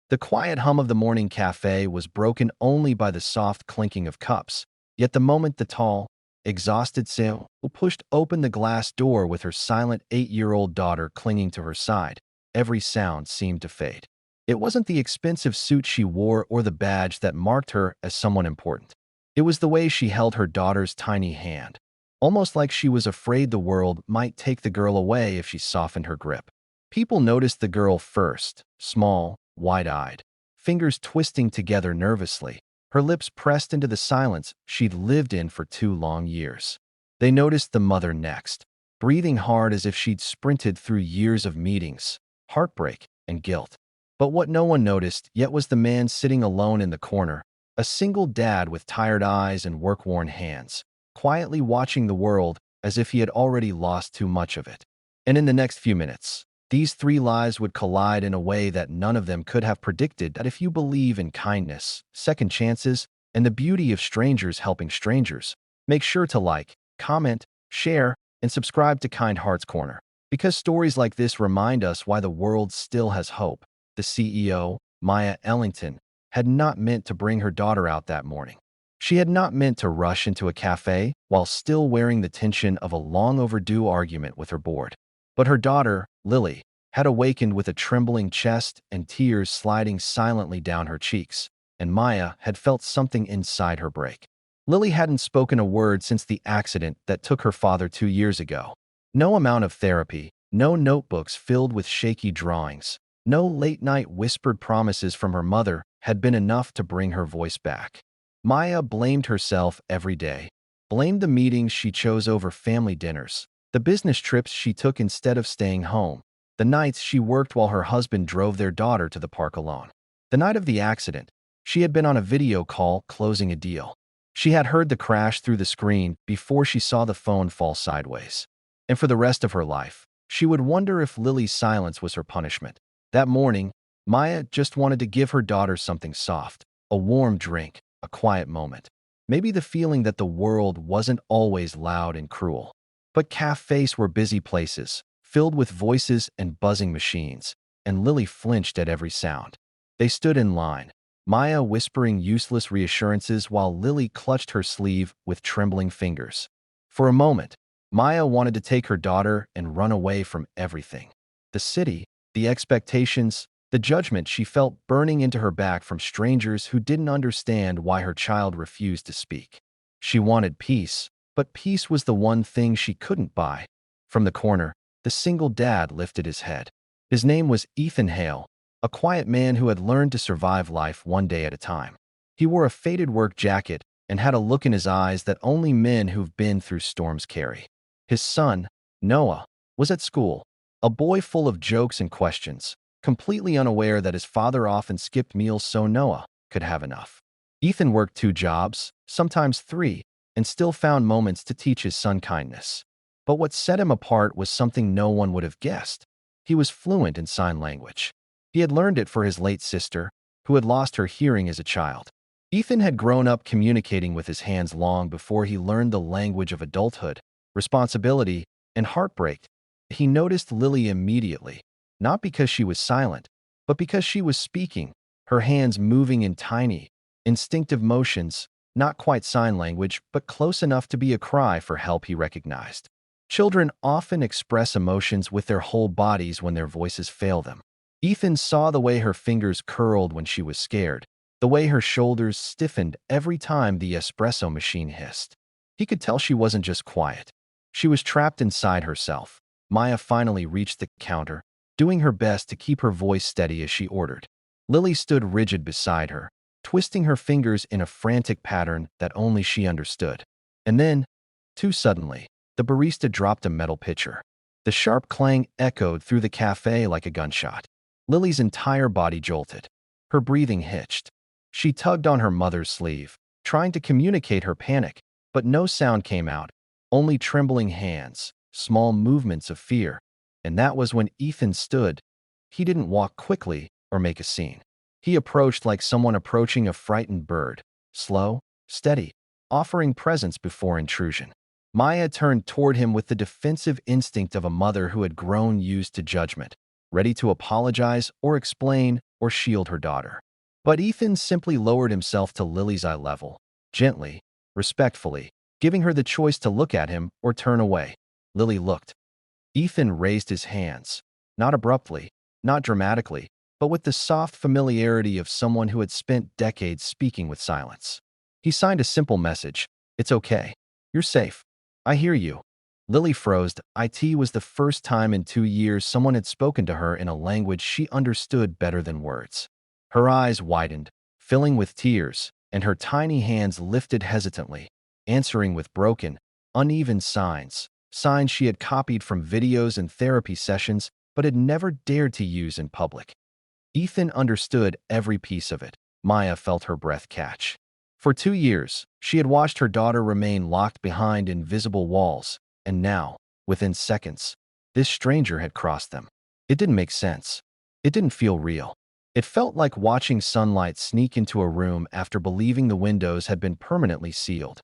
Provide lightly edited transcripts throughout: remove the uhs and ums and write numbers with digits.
The quiet hum of the morning cafe was broken only by the soft clinking of cups. Yet the moment the tall, exhausted Seo pushed open the glass door with her silent 8-year-old daughter clinging to her side, every sound seemed to fade. It wasn't the expensive suit she wore or the badge that marked her as someone important. It was the way she held her daughter's tiny hand, almost like she was afraid the world might take the girl away if she softened her grip. People noticed the girl first, small, wide-eyed, fingers twisting together nervously, her lips pressed into the silence she'd lived in for 2 long years. They noticed the mother next, breathing hard as if she'd sprinted through years of meetings, heartbreak, and guilt. But what no one noticed yet was the man sitting alone in the corner, a single dad with tired eyes and work-worn hands, quietly watching the world as if he had already lost too much of it. And in the next few minutes, these three lives would collide in a way that none of them could have predicted. That if you believe in kindness, second chances, and the beauty of strangers helping strangers, make sure to like, comment, share, and subscribe to Kind Hearts Corner. Because stories like this remind us why the world still has hope. The CEO, Maya Ellington, had not meant to bring her daughter out that morning. She had not meant to rush into a cafe while still wearing the tension of a long overdue argument with her board. But her daughter, Lily, had awakened with a trembling chest and tears sliding silently down her cheeks, and Maya had felt something inside her break. Lily hadn't spoken a word since the accident that took her father 2 years ago. No amount of therapy, no notebooks filled with shaky drawings, no late-night whispered promises from her mother had been enough to bring her voice back. Maya blamed herself every day, blamed the meetings she chose over family dinners, the business trips she took instead of staying home, the nights she worked while her husband drove their daughter to the park alone. The night of the accident, she had been on a video call closing a deal. She had heard the crash through the screen before she saw the phone fall sideways. And for the rest of her life, she would wonder if Lily's silence was her punishment. That morning, Maya just wanted to give her daughter something soft, a warm drink, a quiet moment. Maybe the feeling that the world wasn't always loud and cruel. But cafes were busy places, filled with voices and buzzing machines, and Lily flinched at every sound. They stood in line, Maya whispering useless reassurances while Lily clutched her sleeve with trembling fingers. For a moment, Maya wanted to take her daughter and run away from everything. The city, the expectations, the judgment she felt burning into her back from strangers who didn't understand why her child refused to speak. She wanted peace, but peace was the one thing she couldn't buy. From the corner, the single dad lifted his head. His name was Ethan Hale, a quiet man who had learned to survive life one day at a time. He wore a faded work jacket and had a look in his eyes that only men who've been through storms carry. His son, Noah, was at school, a boy full of jokes and questions, completely unaware that his father often skipped meals so Noah could have enough. Ethan worked 2 jobs, sometimes 3, and still found moments to teach his son kindness. But what set him apart was something no one would have guessed. He was fluent in sign language. He had learned it for his late sister, who had lost her hearing as a child. Ethan had grown up communicating with his hands long before he learned the language of adulthood, responsibility, and heartbreak. He noticed Lily immediately, not because she was silent, but because she was speaking, her hands moving in tiny, instinctive motions, not quite sign language, but close enough to be a cry for help he recognized. Children often express emotions with their whole bodies when their voices fail them. Ethan saw the way her fingers curled when she was scared, the way her shoulders stiffened every time the espresso machine hissed. He could tell she wasn't just quiet. She was trapped inside herself. Maya finally reached the counter, doing her best to keep her voice steady as she ordered. Lily stood rigid beside her, twisting her fingers in a frantic pattern that only she understood. And then, too suddenly, the barista dropped a metal pitcher. The sharp clang echoed through the cafe like a gunshot. Lily's entire body jolted. Her breathing hitched. She tugged on her mother's sleeve, trying to communicate her panic, but no sound came out, only trembling hands, small movements of fear. And that was when Ethan stood. He didn't walk quickly or make a scene. He approached like someone approaching a frightened bird, slow, steady, offering presence before intrusion. Maya turned toward him with the defensive instinct of a mother who had grown used to judgment. ready to apologize or explain or shield her daughter. But Ethan simply lowered himself to Lily's eye level, gently, respectfully, giving her the choice to look at him or turn away. Lily looked. Ethan raised his hands, not abruptly, not dramatically, but with the soft familiarity of someone who had spent decades speaking with silence. He signed a simple message: "It's okay. You're safe. I hear you." Lily froze. It was the first time in 2 years someone had spoken to her in a language she understood better than words. Her eyes widened, filling with tears, and her tiny hands lifted hesitantly, answering with broken, uneven signs she had copied from videos and therapy sessions but had never dared to use in public. Ethan understood every piece of it. Maya felt her breath catch. For 2 years, she had watched her daughter remain locked behind invisible walls, and now, within seconds, this stranger had crossed them. It didn't make sense. It didn't feel real. It felt like watching sunlight sneak into a room after believing the windows had been permanently sealed.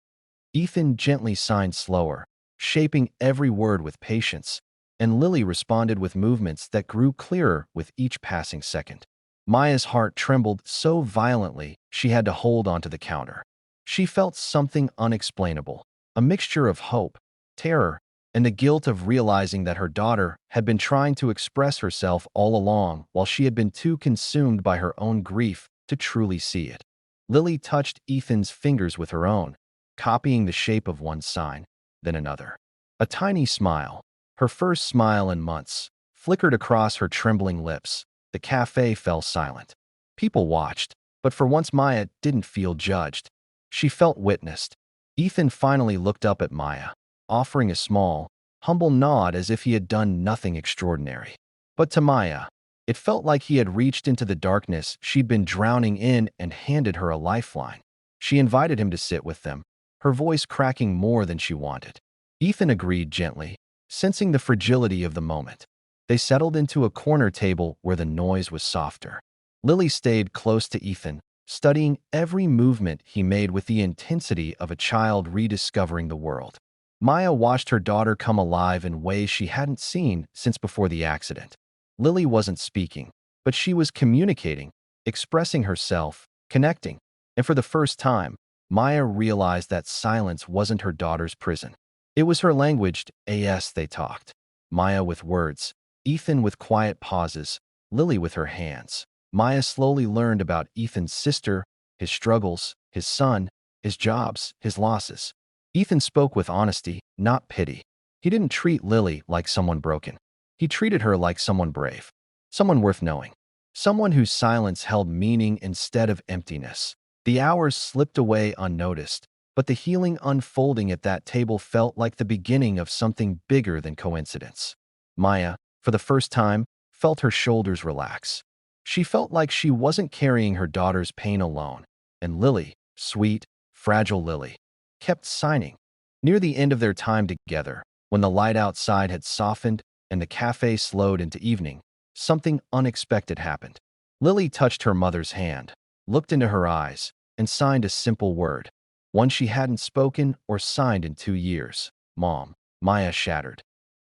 Ethan gently signed slower, shaping every word with patience, and Lily responded with movements that grew clearer with each passing second. Maya's heart trembled so violently she had to hold onto the counter. She felt something unexplainable, a mixture of hope, terror, and the guilt of realizing that her daughter had been trying to express herself all along while she had been too consumed by her own grief to truly see it. Lily touched Ethan's fingers with her own, copying the shape of one sign, then another. A tiny smile, her first smile in months, flickered across her trembling lips. The cafe fell silent. People watched, but for once Maya didn't feel judged. She felt witnessed. Ethan finally looked up at Maya, offering a small, humble nod as if he had done nothing extraordinary. But to Maya, it felt like he had reached into the darkness she'd been drowning in and handed her a lifeline. She invited him to sit with them, her voice cracking more than she wanted. Ethan agreed gently, sensing the fragility of the moment. They settled into a corner table where the noise was softer. Lily stayed close to Ethan, studying every movement he made with the intensity of a child rediscovering the world. Maya watched her daughter come alive in ways she hadn't seen since before the accident. Lily wasn't speaking, but she was communicating, expressing herself, connecting. And for the first time, Maya realized that silence wasn't her daughter's prison. It was her language. They talked. Maya with words, Ethan with quiet pauses, Lily with her hands. Maya slowly learned about Ethan's sister, his struggles, his son, his jobs, his losses. Ethan spoke with honesty, not pity. He didn't treat Lily like someone broken. He treated her like someone brave, someone worth knowing, someone whose silence held meaning instead of emptiness. The hours slipped away unnoticed, but the healing unfolding at that table felt like the beginning of something bigger than coincidence. Maya, for the first time, felt her shoulders relax. She felt like she wasn't carrying her daughter's pain alone, and Lily, sweet, fragile Lily, kept signing. Near the end of their time together, when the light outside had softened and the cafe slowed into evening, something unexpected happened. Lily touched her mother's hand, looked into her eyes, and signed a simple word, one she hadn't spoken or signed in 2 years. Mom. Maya shattered.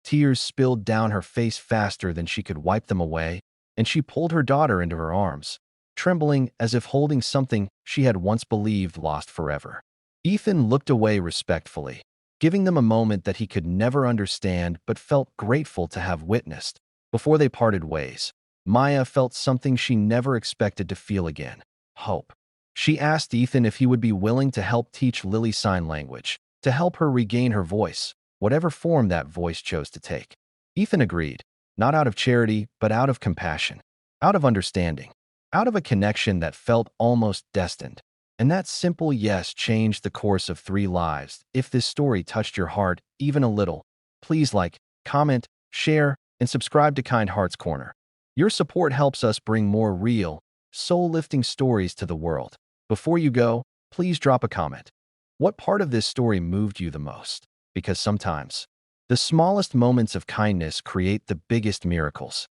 Tears spilled down her face faster than she could wipe them away, and she pulled her daughter into her arms, trembling as if holding something she had once believed lost forever. Ethan looked away respectfully, giving them a moment that he could never understand but felt grateful to have witnessed. Before they parted ways, Maya felt something she never expected to feel again: hope. She asked Ethan if he would be willing to help teach Lily sign language, to help her regain her voice, whatever form that voice chose to take. Ethan agreed, not out of charity, but out of compassion, out of understanding, out of a connection that felt almost destined. And that simple yes changed the course of 3 lives. If this story touched your heart even a little, please like, comment, share, and subscribe to Kind Hearts Corner. Your support helps us bring more real, soul-lifting stories to the world. Before you go, please drop a comment. What part of this story moved you the most? Because sometimes, the smallest moments of kindness create the biggest miracles.